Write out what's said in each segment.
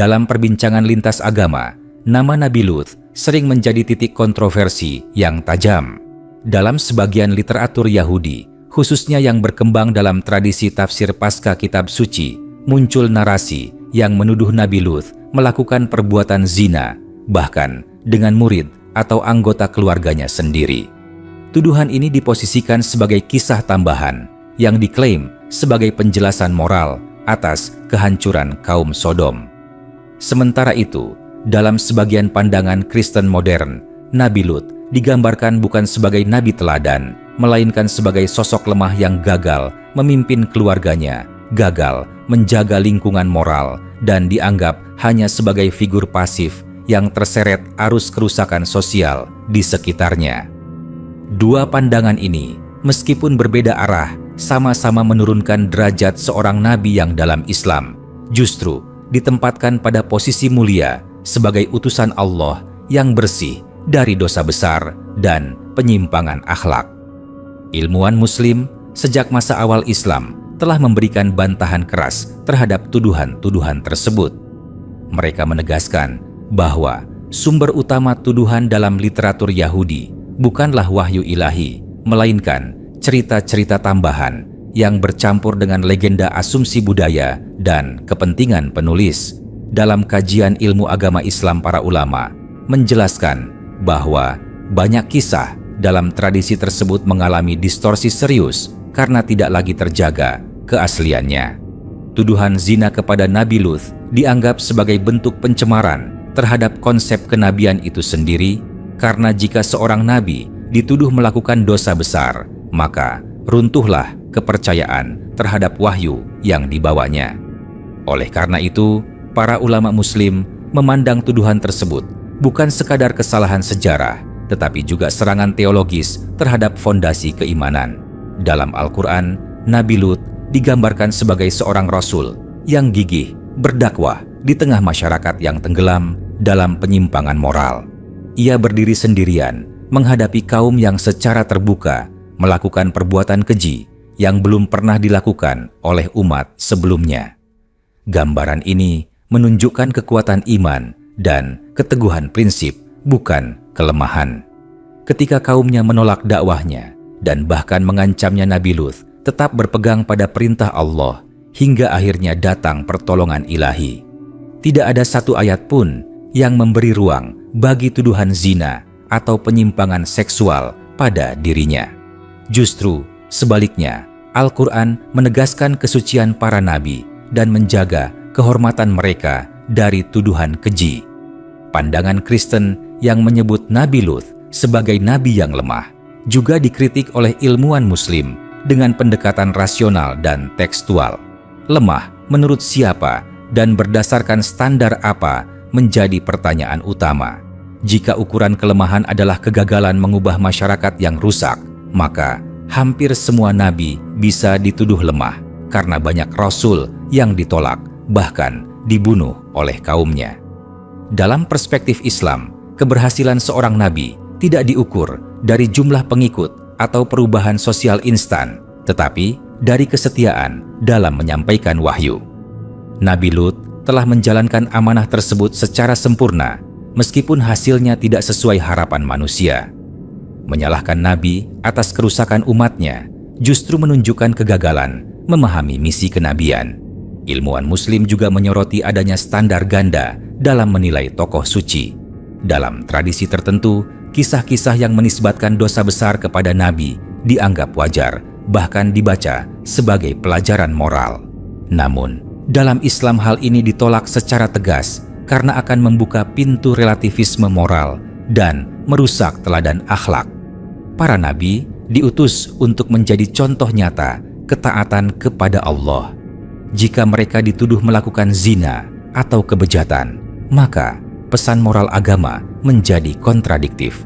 Dalam perbincangan lintas agama, nama Nabi Lut sering menjadi titik kontroversi yang tajam. Dalam sebagian literatur Yahudi, khususnya yang berkembang dalam tradisi tafsir pasca kitab suci, muncul narasi yang menuduh Nabi Lut melakukan perbuatan zina, bahkan dengan murid atau anggota keluarganya sendiri. Tuduhan ini diposisikan sebagai kisah tambahan yang diklaim sebagai penjelasan moral atas kehancuran kaum Sodom. Sementara itu, dalam sebagian pandangan Kristen modern, Nabi Lut digambarkan bukan sebagai nabi teladan, melainkan sebagai sosok lemah yang gagal memimpin keluarganya, gagal menjaga lingkungan moral, dan dianggap hanya sebagai figur pasif yang terseret arus kerusakan sosial di sekitarnya. Dua pandangan ini, meskipun berbeda arah, sama-sama menurunkan derajat seorang nabi yang dalam Islam justru ditempatkan pada posisi mulia sebagai utusan Allah yang bersih dari dosa besar dan penyimpangan akhlak. Ilmuwan Muslim sejak masa awal Islam telah memberikan bantahan keras terhadap tuduhan-tuduhan tersebut. Mereka menegaskan bahwa sumber utama tuduhan dalam literatur Yahudi bukanlah wahyu ilahi, melainkan cerita-cerita tambahan yang bercampur dengan legenda asumsi budaya dan kepentingan penulis. Dalam kajian ilmu agama Islam, para ulama menjelaskan bahwa banyak kisah dalam tradisi tersebut mengalami distorsi serius karena tidak lagi terjaga keasliannya. Tuduhan zina kepada Nabi Lut dianggap sebagai bentuk pencemaran terhadap konsep kenabian itu sendiri, karena jika seorang nabi dituduh melakukan dosa besar, maka runtuhlah kepercayaan terhadap wahyu yang dibawanya. Oleh karena itu, para ulama Muslim memandang tuduhan tersebut bukan sekadar kesalahan sejarah, tetapi juga serangan teologis terhadap fondasi keimanan. Dalam Al-Quran, Nabi Lut digambarkan sebagai seorang rasul yang gigih berdakwah di tengah masyarakat yang tenggelam dalam penyimpangan moral. Ia berdiri sendirian menghadapi kaum yang secara terbuka melakukan perbuatan keji yang belum pernah dilakukan oleh umat sebelumnya. Gambaran ini menunjukkan kekuatan iman dan keteguhan prinsip, bukan kelemahan. Ketika kaumnya menolak dakwahnya dan bahkan mengancamnya, Nabi Lut tetap berpegang pada perintah Allah hingga akhirnya datang pertolongan ilahi. Tidak ada satu ayat pun yang memberi ruang bagi tuduhan zina atau penyimpangan seksual pada dirinya. Justru sebaliknya, Al-Quran menegaskan kesucian para nabi dan menjaga kehormatan mereka dari tuduhan keji. Pandangan Kristen yang menyebut Nabi Lut sebagai nabi yang lemah juga dikritik oleh ilmuwan Muslim dengan pendekatan rasional dan tekstual. Lemah menurut siapa dan berdasarkan standar apa menjadi pertanyaan utama. Jika ukuran kelemahan adalah kegagalan mengubah masyarakat yang rusak, maka hampir semua nabi bisa dituduh lemah karena banyak rasul yang ditolak, bahkan dibunuh oleh kaumnya. Dalam perspektif Islam, keberhasilan seorang nabi tidak diukur dari jumlah pengikut atau perubahan sosial instan, tetapi dari kesetiaan dalam menyampaikan wahyu. Nabi Lut telah menjalankan amanah tersebut secara sempurna, meskipun hasilnya tidak sesuai harapan manusia. Menyalahkan Nabi atas kerusakan umatnya justru menunjukkan kegagalan memahami misi kenabian. Ilmuwan Muslim juga menyoroti adanya standar ganda dalam menilai tokoh suci. Dalam tradisi tertentu, kisah-kisah yang menisbatkan dosa besar kepada Nabi dianggap wajar, bahkan dibaca sebagai pelajaran moral. Namun, dalam Islam hal ini ditolak secara tegas karena akan membuka pintu relativisme moral dan merusak teladan akhlak. Para nabi diutus untuk menjadi contoh nyata ketaatan kepada Allah. Jika mereka dituduh melakukan zina atau kebejatan, maka pesan moral agama menjadi kontradiktif.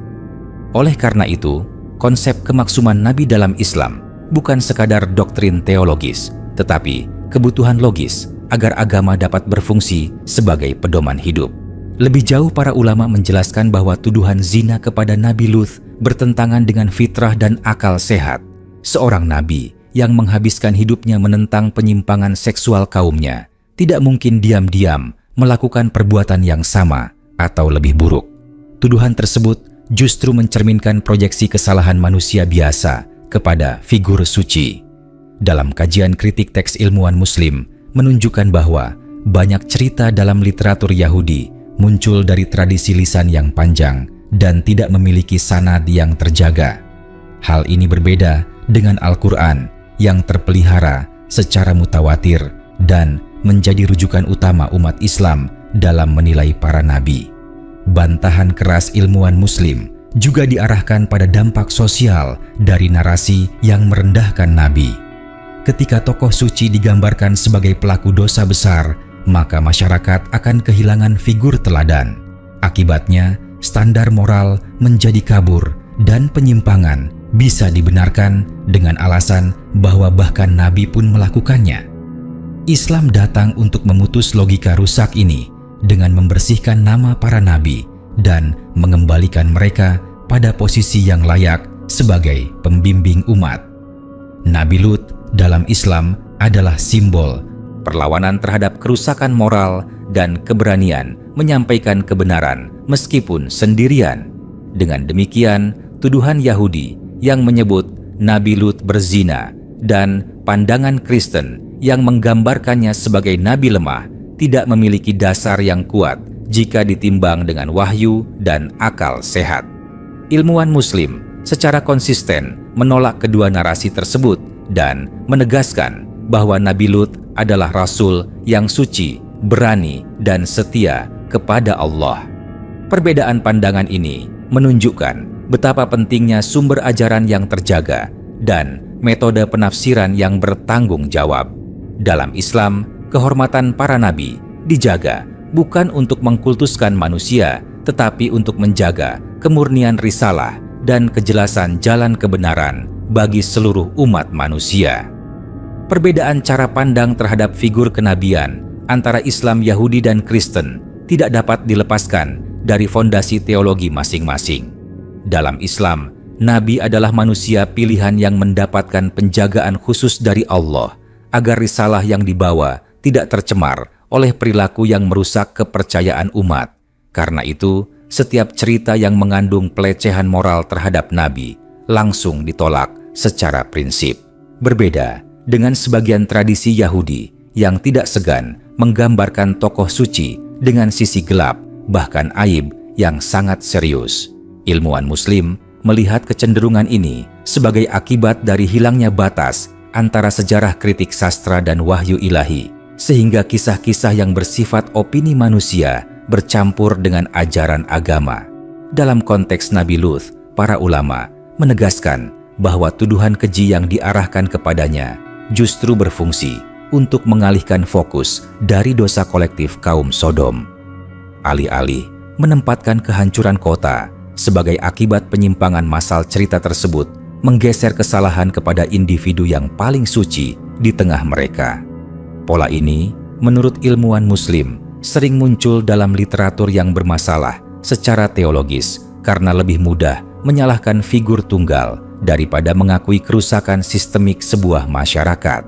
Oleh karena itu, konsep kemaksuman nabi dalam Islam bukan sekadar doktrin teologis, tetapi kebutuhan logis agar agama dapat berfungsi sebagai pedoman hidup. Lebih jauh, para ulama menjelaskan bahwa tuduhan zina kepada Nabi Lut bertentangan dengan fitrah dan akal sehat. Seorang nabi yang menghabiskan hidupnya menentang penyimpangan seksual kaumnya tidak mungkin diam-diam melakukan perbuatan yang sama atau lebih buruk. Tuduhan tersebut justru mencerminkan proyeksi kesalahan manusia biasa kepada figur suci. Dalam kajian kritik teks ilmuwan Muslim menunjukkan bahwa banyak cerita dalam literatur Yahudi muncul dari tradisi lisan yang panjang dan tidak memiliki sanad yang terjaga. Hal ini berbeda dengan Al-Quran yang terpelihara secara mutawatir dan menjadi rujukan utama umat Islam dalam menilai para nabi. Bantahan keras ilmuwan Muslim juga diarahkan pada dampak sosial dari narasi yang merendahkan nabi. Ketika tokoh suci digambarkan sebagai pelaku dosa besar, maka masyarakat akan kehilangan figur teladan. Akibatnya, standar moral menjadi kabur dan penyimpangan bisa dibenarkan dengan alasan bahwa bahkan nabi pun melakukannya. Islam datang untuk memutus logika rusak ini dengan membersihkan nama para nabi dan mengembalikan mereka pada posisi yang layak sebagai pembimbing umat. Nabi Lut dalam Islam adalah simbol perlawanan terhadap kerusakan moral dan keberanian menyampaikan kebenaran meskipun sendirian. Dengan demikian, tuduhan Yahudi yang menyebut Nabi Lut berzina dan pandangan Kristen yang menggambarkannya sebagai nabi lemah tidak memiliki dasar yang kuat jika ditimbang dengan wahyu dan akal sehat. Ilmuwan Muslim secara konsisten menolak kedua narasi tersebut dan menegaskan bahwa Nabi Lut adalah rasul yang suci, berani, dan setia kepada Allah. Perbedaan pandangan ini menunjukkan betapa pentingnya sumber ajaran yang terjaga dan metode penafsiran yang bertanggung jawab. Dalam Islam, kehormatan para nabi dijaga bukan untuk mengkultuskan manusia, tetapi untuk menjaga kemurnian risalah dan kejelasan jalan kebenaran bagi seluruh umat manusia. Perbedaan cara pandang terhadap figur kenabian antara Islam, Yahudi, dan Kristen tidak dapat dilepaskan dari fondasi teologi masing-masing. Dalam Islam, nabi adalah manusia pilihan yang mendapatkan penjagaan khusus dari Allah agar risalah yang dibawa tidak tercemar oleh perilaku yang merusak kepercayaan umat. Karena itu, setiap cerita yang mengandung pelecehan moral terhadap nabi langsung ditolak secara prinsip. Berbeda dengan sebagian tradisi Yahudi yang tidak segan menggambarkan tokoh suci dengan sisi gelap, bahkan aib yang sangat serius. Ilmuwan Muslim melihat kecenderungan ini sebagai akibat dari hilangnya batas antara sejarah kritik sastra dan wahyu ilahi, sehingga kisah-kisah yang bersifat opini manusia bercampur dengan ajaran agama. Dalam konteks Nabi Lut, para ulama menegaskan bahwa tuduhan keji yang diarahkan kepadanya justru berfungsi untuk mengalihkan fokus dari dosa kolektif kaum Sodom. Alih-alih menempatkan kehancuran kota sebagai akibat penyimpangan massal cerita tersebut, menggeser kesalahan kepada individu yang paling suci di tengah mereka. Pola ini, menurut ilmuwan Muslim, sering muncul dalam literatur yang bermasalah secara teologis karena lebih mudah menyalahkan figur tunggal daripada mengakui kerusakan sistemik sebuah masyarakat.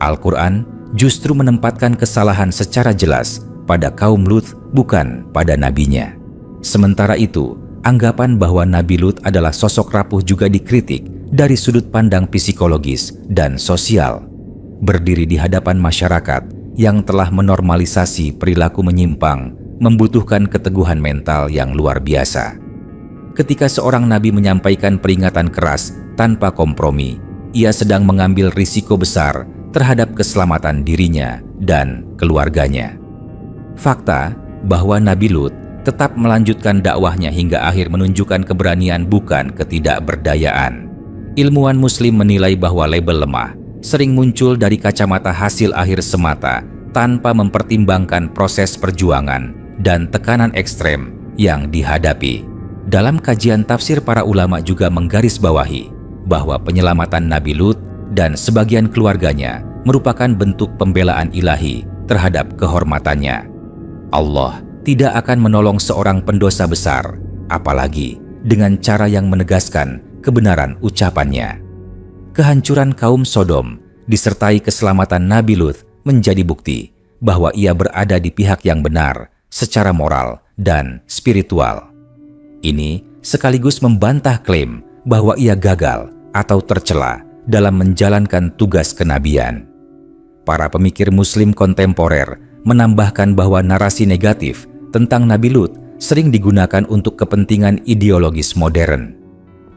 Al-Quran justru menempatkan kesalahan secara jelas pada kaum Lut, bukan pada nabinya. Sementara itu, anggapan bahwa Nabi Lut adalah sosok rapuh juga dikritik dari sudut pandang psikologis dan sosial. Berdiri di hadapan masyarakat yang telah menormalisasi perilaku menyimpang membutuhkan keteguhan mental yang luar biasa. Ketika seorang nabi menyampaikan peringatan keras tanpa kompromi, ia sedang mengambil risiko besar terhadap keselamatan dirinya dan keluarganya. Fakta bahwa Nabi Lut tetap melanjutkan dakwahnya hingga akhir menunjukkan keberanian, bukan ketidakberdayaan. Ilmuwan Muslim menilai bahwa label lemah sering muncul dari kacamata hasil akhir semata tanpa mempertimbangkan proses perjuangan dan tekanan ekstrem yang dihadapi. Dalam kajian tafsir, para ulama juga menggarisbawahi bahwa penyelamatan Nabi Lut dan sebagian keluarganya merupakan bentuk pembelaan ilahi terhadap kehormatannya. Allah tidak akan menolong seorang pendosa besar, apalagi dengan cara yang menegaskan kebenaran ucapannya. Kehancuran kaum Sodom disertai keselamatan Nabi Lut menjadi bukti bahwa ia berada di pihak yang benar secara moral dan spiritual. Ini sekaligus membantah klaim bahwa ia gagal atau tercela dalam menjalankan tugas kenabian. Para pemikir Muslim kontemporer menambahkan bahwa narasi negatif tentang Nabi Lut sering digunakan untuk kepentingan ideologis modern.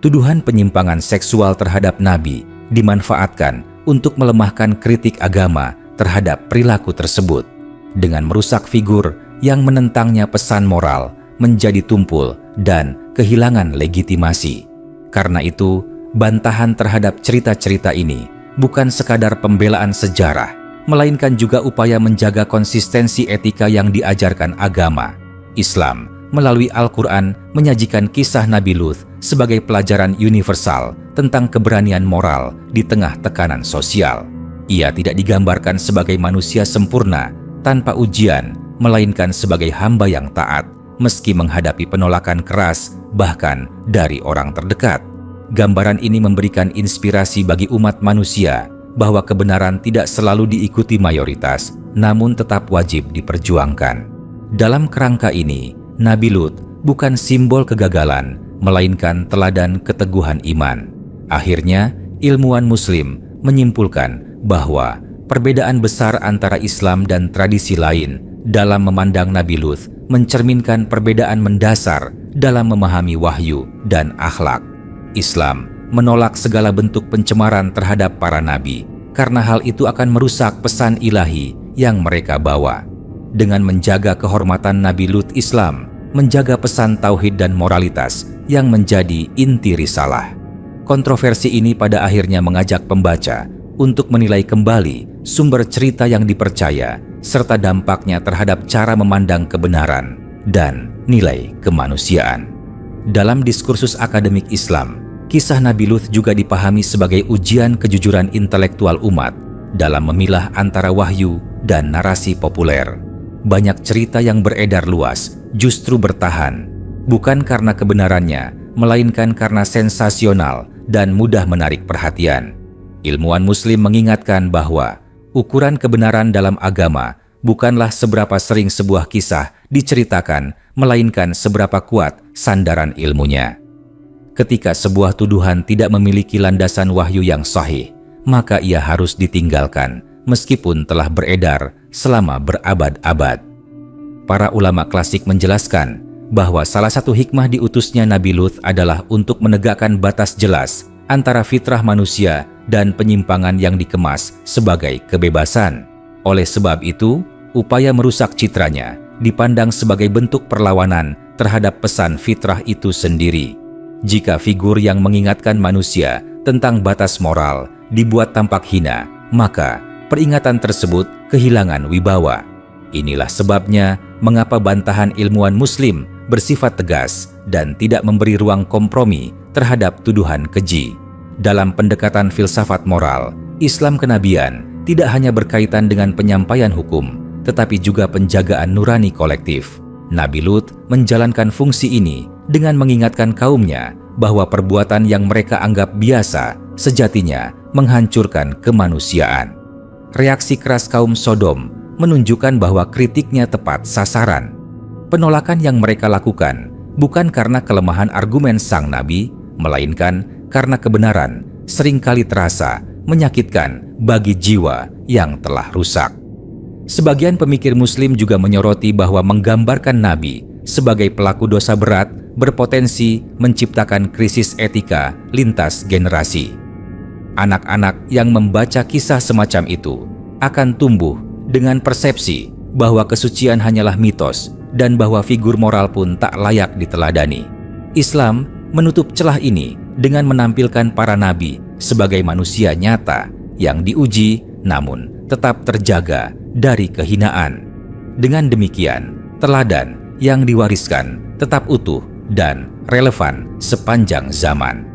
Tuduhan penyimpangan seksual terhadap Nabi dimanfaatkan untuk melemahkan kritik agama terhadap perilaku tersebut, dengan merusak figur yang menentangnya. Pesan moral menjadi tumpul dan kehilangan legitimasi. Karena itu, bantahan terhadap cerita-cerita ini bukan sekadar pembelaan sejarah, melainkan juga upaya menjaga konsistensi etika yang diajarkan agama Islam. Melalui Al-Quran menyajikan kisah Nabi Lut sebagai pelajaran universal tentang keberanian moral di tengah tekanan sosial. Ia tidak digambarkan sebagai manusia sempurna tanpa ujian, melainkan sebagai hamba yang taat meski menghadapi penolakan keras bahkan dari orang terdekat. Gambaran ini memberikan inspirasi bagi umat manusia bahwa kebenaran tidak selalu diikuti mayoritas, namun tetap wajib diperjuangkan. Dalam kerangka ini, Nabi Lut bukan simbol kegagalan, melainkan teladan keteguhan iman. Akhirnya, ilmuwan Muslim menyimpulkan bahwa perbedaan besar antara Islam dan tradisi lain dalam memandang Nabi Lut mencerminkan perbedaan mendasar dalam memahami wahyu dan akhlak. Islam menolak segala bentuk pencemaran terhadap para nabi, karena hal itu akan merusak pesan ilahi yang mereka bawa. Dengan menjaga kehormatan Nabi Lut, Islam menjaga pesan tauhid dan moralitas yang menjadi inti risalah. Kontroversi ini pada akhirnya mengajak pembaca untuk menilai kembali sumber cerita yang dipercaya serta dampaknya terhadap cara memandang kebenaran dan nilai kemanusiaan. Dalam diskursus akademik Islam, kisah Nabi Lut juga dipahami sebagai ujian kejujuran intelektual umat dalam memilah antara wahyu dan narasi populer. Banyak cerita yang beredar luas justru bertahan, bukan karena kebenarannya, melainkan karena sensasional dan mudah menarik perhatian. Ilmuwan Muslim mengingatkan bahwa ukuran kebenaran dalam agama bukanlah seberapa sering sebuah kisah diceritakan, melainkan seberapa kuat sandaran ilmunya. Ketika sebuah tuduhan tidak memiliki landasan wahyu yang sahih, maka ia harus ditinggalkan meskipun telah beredar selama berabad-abad. Para ulama klasik menjelaskan bahwa salah satu hikmah diutusnya Nabi Lut adalah untuk menegakkan batas jelas antara fitrah manusia dan penyimpangan yang dikemas sebagai kebebasan. Oleh sebab itu, upaya merusak citranya dipandang sebagai bentuk perlawanan terhadap pesan fitrah itu sendiri. Jika figur yang mengingatkan manusia tentang batas moral dibuat tampak hina, maka peringatan tersebut kehilangan wibawa. Inilah sebabnya mengapa bantahan ilmuwan Muslim bersifat tegas dan tidak memberi ruang kompromi terhadap tuduhan keji. Dalam pendekatan filsafat moral, Islam kenabian tidak hanya berkaitan dengan penyampaian hukum, tetapi juga penjagaan nurani kolektif. Nabi Lut menjalankan fungsi ini dengan mengingatkan kaumnya bahwa perbuatan yang mereka anggap biasa sejatinya menghancurkan kemanusiaan. Reaksi keras kaum Sodom menunjukkan bahwa kritiknya tepat sasaran. Penolakan yang mereka lakukan bukan karena kelemahan argumen sang nabi, melainkan karena kebenaran seringkali terasa menyakitkan bagi jiwa yang telah rusak. Sebagian pemikir Muslim juga menyoroti bahwa menggambarkan nabi sebagai pelaku dosa berat berpotensi menciptakan krisis etika lintas generasi. Anak-anak yang membaca kisah semacam itu akan tumbuh dengan persepsi bahwa kesucian hanyalah mitos dan bahwa figur moral pun tak layak diteladani. Islam menutup celah ini dengan menampilkan para nabi sebagai manusia nyata yang diuji namun tetap terjaga dari kehinaan. Dengan demikian, teladan yang diwariskan tetap utuh dan relevan sepanjang zaman.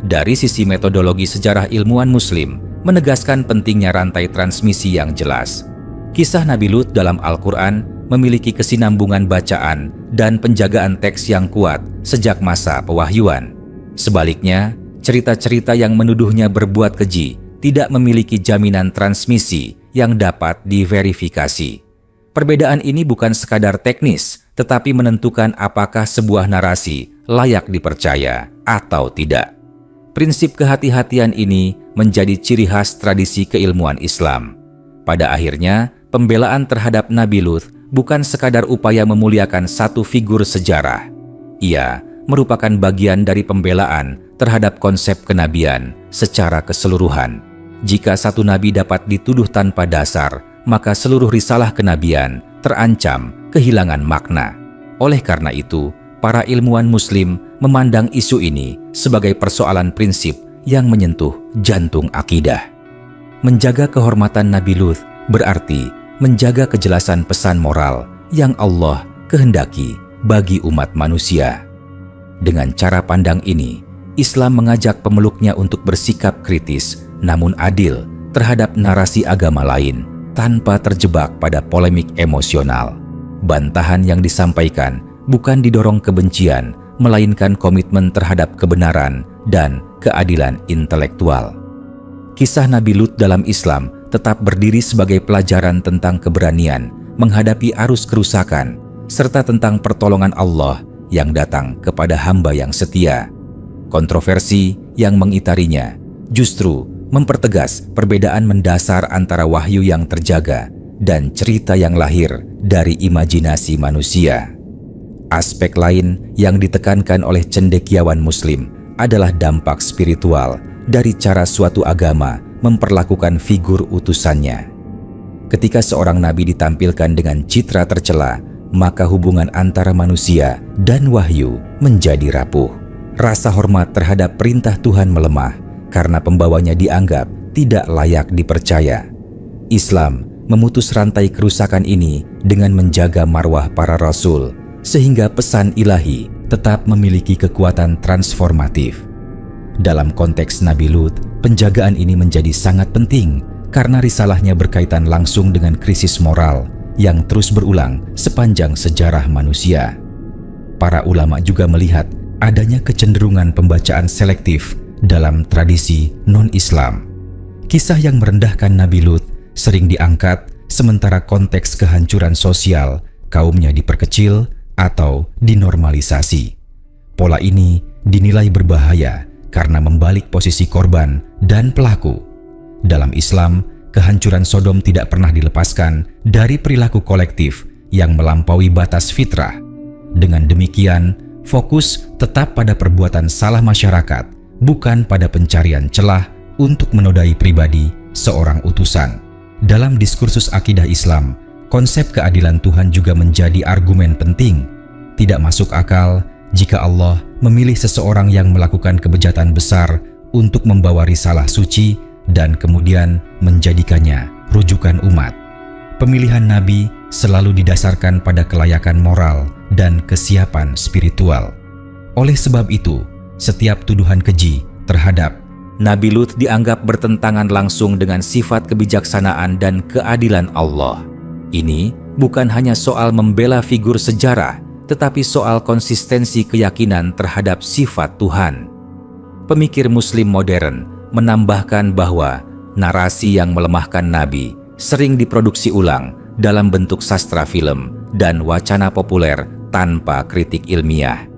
Dari sisi metodologi, sejarah ilmuwan Muslim menegaskan pentingnya rantai transmisi yang jelas. Kisah Nabi Lut dalam Al-Quran memiliki kesinambungan bacaan dan penjagaan teks yang kuat sejak masa pewahyuan. Sebaliknya, cerita-cerita yang menuduhnya berbuat keji tidak memiliki jaminan transmisi yang dapat diverifikasi. Perbedaan ini bukan sekadar teknis, tetapi menentukan apakah sebuah narasi layak dipercaya atau tidak. Prinsip kehati-hatian ini menjadi ciri khas tradisi keilmuan Islam. Pada akhirnya, pembelaan terhadap Nabi Lut bukan sekadar upaya memuliakan satu figur sejarah. Ia merupakan bagian dari pembelaan terhadap konsep kenabian secara keseluruhan. Jika satu nabi dapat dituduh tanpa dasar, maka seluruh risalah kenabian terancam kehilangan makna. Oleh karena itu, para ilmuwan Muslim memandang isu ini sebagai persoalan prinsip yang menyentuh jantung akidah. Menjaga kehormatan Nabi Lut berarti menjaga kejelasan pesan moral yang Allah kehendaki bagi umat manusia. Dengan cara pandang ini, Islam mengajak pemeluknya untuk bersikap kritis namun adil terhadap narasi agama lain tanpa terjebak pada polemik emosional. Bantahan yang disampaikan bukan didorong kebencian, melainkan komitmen terhadap kebenaran dan keadilan intelektual. Kisah Nabi Lut dalam Islam tetap berdiri sebagai pelajaran tentang keberanian menghadapi arus kerusakan, serta tentang pertolongan Allah yang datang kepada hamba yang setia. Kontroversi yang mengitarinya justru mempertegas perbedaan mendasar antara wahyu yang terjaga dan cerita yang lahir dari imajinasi manusia. Aspek lain yang ditekankan oleh cendekiawan Muslim adalah dampak spiritual dari cara suatu agama memperlakukan figur utusannya. Ketika seorang nabi ditampilkan dengan citra tercela, maka hubungan antara manusia dan wahyu menjadi rapuh. Rasa hormat terhadap perintah Tuhan melemah karena pembawanya dianggap tidak layak dipercaya. Islam memutus rantai kerusakan ini dengan menjaga marwah para rasul, sehingga pesan ilahi tetap memiliki kekuatan transformatif. Dalam konteks Nabi Lut, penjagaan ini menjadi sangat penting karena risalahnya berkaitan langsung dengan krisis moral yang terus berulang sepanjang sejarah manusia. Para ulama juga melihat adanya kecenderungan pembacaan selektif dalam tradisi non-Islam. Kisah yang merendahkan Nabi Lut sering diangkat sementara konteks kehancuran sosial kaumnya diperkecil atau dinormalisasi. Pola ini dinilai berbahaya karena membalik posisi korban dan pelaku. Dalam Islam, kehancuran Sodom tidak pernah dilepaskan dari perilaku kolektif yang melampaui batas fitrah. Dengan demikian, fokus tetap pada perbuatan salah masyarakat, bukan pada pencarian celah untuk menodai pribadi seorang utusan. Dalam diskursus akidah Islam, konsep keadilan Tuhan juga menjadi argumen penting. Tidak masuk akal jika Allah memilih seseorang yang melakukan kebejatan besar untuk membawa risalah suci dan kemudian menjadikannya rujukan umat. Pemilihan nabi selalu didasarkan pada kelayakan moral dan kesiapan spiritual. Oleh sebab itu, setiap tuduhan keji terhadap Nabi Lut dianggap bertentangan langsung dengan sifat kebijaksanaan dan keadilan Allah. Ini bukan hanya soal membela figur sejarah, tetapi soal konsistensi keyakinan terhadap sifat Tuhan. Pemikir Muslim modern menambahkan bahwa narasi yang melemahkan Nabi sering diproduksi ulang dalam bentuk sastra film dan wacana populer tanpa kritik ilmiah.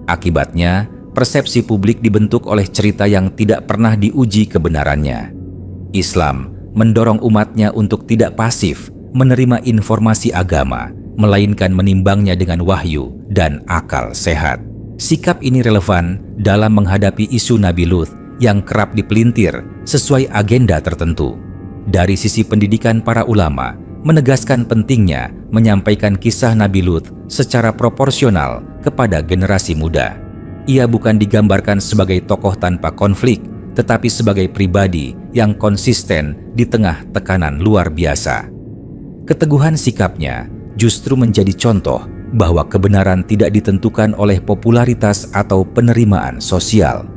Akibatnya, persepsi publik dibentuk oleh cerita yang tidak pernah diuji kebenarannya. Islam mendorong umatnya untuk tidak pasif menerima informasi agama, melainkan menimbangnya dengan wahyu dan akal sehat. Sikap ini relevan dalam menghadapi isu Nabi Lut yang kerap dipelintir sesuai agenda tertentu. Dari sisi pendidikan, para ulama menegaskan pentingnya menyampaikan kisah Nabi Lut secara proporsional kepada generasi muda. Ia bukan digambarkan sebagai tokoh tanpa konflik, tetapi sebagai pribadi yang konsisten di tengah tekanan luar biasa. Keteguhan sikapnya justru menjadi contoh bahwa kebenaran tidak ditentukan oleh popularitas atau penerimaan sosial.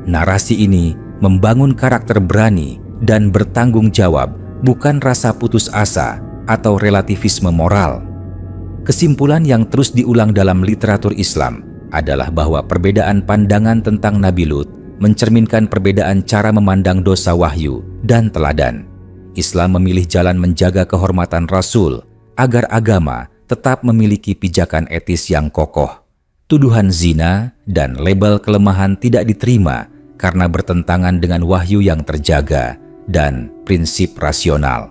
Narasi ini membangun karakter berani dan bertanggung jawab, bukan rasa putus asa atau relativisme moral. Kesimpulan yang terus diulang dalam literatur Islam adalah bahwa perbedaan pandangan tentang Nabi Lut mencerminkan perbedaan cara memandang dosa wahyu dan teladan. Islam memilih jalan menjaga kehormatan Rasul agar agama tetap memiliki pijakan etis yang kokoh. Tuduhan zina dan label kelemahan tidak diterima karena bertentangan dengan wahyu yang terjaga dan prinsip rasional.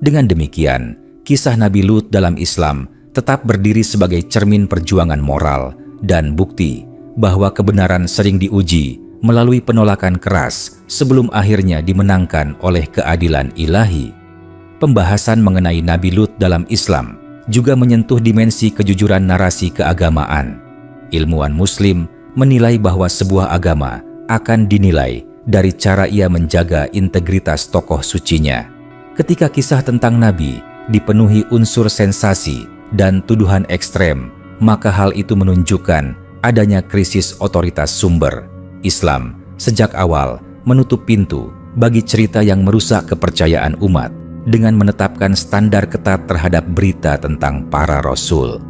Dengan demikian, kisah Nabi Lut dalam Islam tetap berdiri sebagai cermin perjuangan moral dan bukti bahwa kebenaran sering diuji melalui penolakan keras sebelum akhirnya dimenangkan oleh keadilan ilahi. Pembahasan mengenai Nabi Lut dalam Islam juga menyentuh dimensi kejujuran narasi keagamaan. Ilmuwan Muslim menilai bahwa sebuah agama akan dinilai dari cara ia menjaga integritas tokoh sucinya. Ketika kisah tentang Nabi dipenuhi unsur sensasi dan tuduhan ekstrem, maka hal itu menunjukkan adanya krisis otoritas sumber. Islam sejak awal menutup pintu bagi cerita yang merusak kepercayaan umat dengan menetapkan standar ketat terhadap berita tentang para rasul.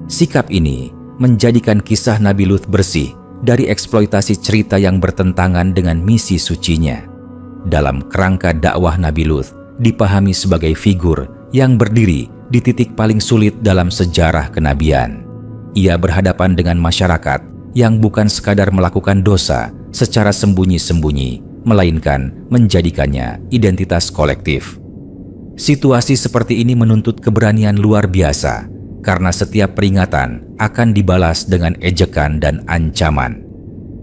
Sikap ini menjadikan kisah Nabi Lut bersih dari eksploitasi cerita yang bertentangan dengan misi sucinya. Dalam kerangka dakwah Nabi Lut dipahami sebagai figur yang berdiri di titik paling sulit dalam sejarah kenabian. Ia berhadapan dengan masyarakat yang bukan sekadar melakukan dosa secara sembunyi-sembunyi, melainkan menjadikannya identitas kolektif. Situasi seperti ini menuntut keberanian luar biasa, karena setiap peringatan akan dibalas dengan ejekan dan ancaman.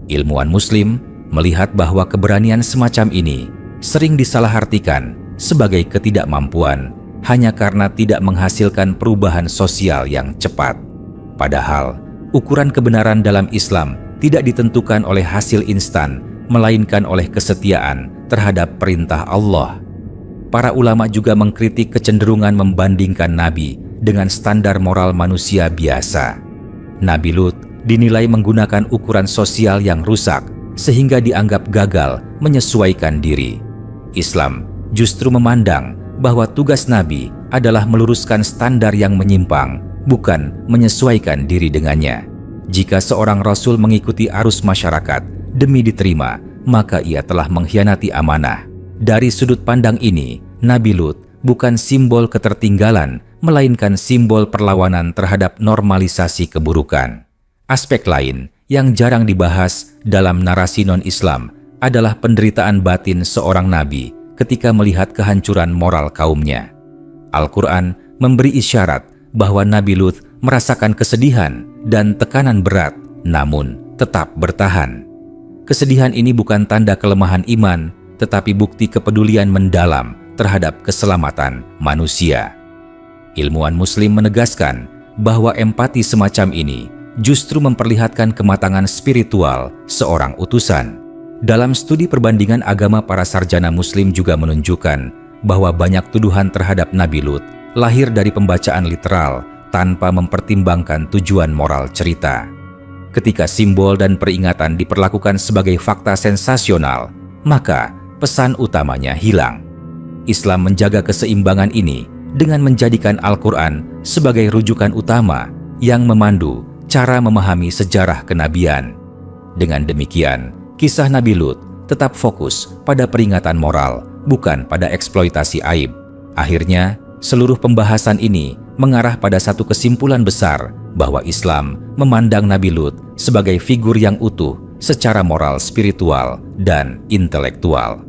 Ilmuwan Muslim melihat bahwa keberanian semacam ini sering disalahartikan sebagai ketidakmampuan hanya karena tidak menghasilkan perubahan sosial yang cepat. Padahal, ukuran kebenaran dalam Islam tidak ditentukan oleh hasil instan, melainkan oleh kesetiaan terhadap perintah Allah. Para ulama juga mengkritik kecenderungan membandingkan Nabi dengan standar moral manusia biasa. Nabi Lut dinilai menggunakan ukuran sosial yang rusak sehingga dianggap gagal menyesuaikan diri. Islam justru memandang bahwa tugas Nabi adalah meluruskan standar yang menyimpang, bukan menyesuaikan diri dengannya. Jika seorang rasul mengikuti arus masyarakat demi diterima, maka ia telah mengkhianati amanah. Dari sudut pandang ini, Nabi Lut bukan simbol ketertinggalan, melainkan simbol perlawanan terhadap normalisasi keburukan. Aspek lain yang jarang dibahas dalam narasi non-Islam adalah penderitaan batin seorang nabi ketika melihat kehancuran moral kaumnya. Al-Quran memberi isyarat bahwa Nabi Lut merasakan kesedihan dan tekanan berat, namun tetap bertahan. Kesedihan ini bukan tanda kelemahan iman, tetapi bukti kepedulian mendalam terhadap keselamatan manusia. Ilmuwan Muslim menegaskan bahwa empati semacam ini justru memperlihatkan kematangan spiritual seorang utusan. Dalam studi perbandingan agama, para sarjana Muslim juga menunjukkan bahwa banyak tuduhan terhadap Nabi Lut lahir dari pembacaan literal tanpa mempertimbangkan tujuan moral cerita. Ketika simbol dan peringatan diperlakukan sebagai fakta sensasional, maka pesan utamanya hilang. Islam menjaga keseimbangan ini dengan menjadikan Al-Quran sebagai rujukan utama yang memandu cara memahami sejarah kenabian. Dengan demikian, kisah Nabi Lut tetap fokus pada peringatan moral, bukan pada eksploitasi aib. Akhirnya, seluruh pembahasan ini mengarah pada satu kesimpulan besar bahwa Islam memandang Nabi Lut sebagai figur yang utuh secara moral, spiritual, dan intelektual.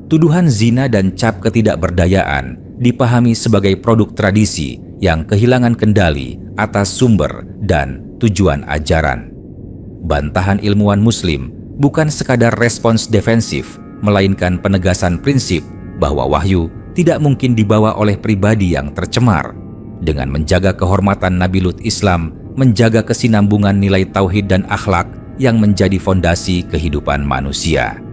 Tuduhan zina dan cap ketidakberdayaan dipahami sebagai produk tradisi yang kehilangan kendali atas sumber dan tujuan ajaran. Bantahan ilmuwan Muslim bukan sekadar respons defensif, melainkan penegasan prinsip bahwa wahyu tidak mungkin dibawa oleh pribadi yang tercemar. Dengan menjaga kehormatan Nabi Lut, Islam menjaga kesinambungan nilai tauhid dan akhlak yang menjadi fondasi kehidupan manusia.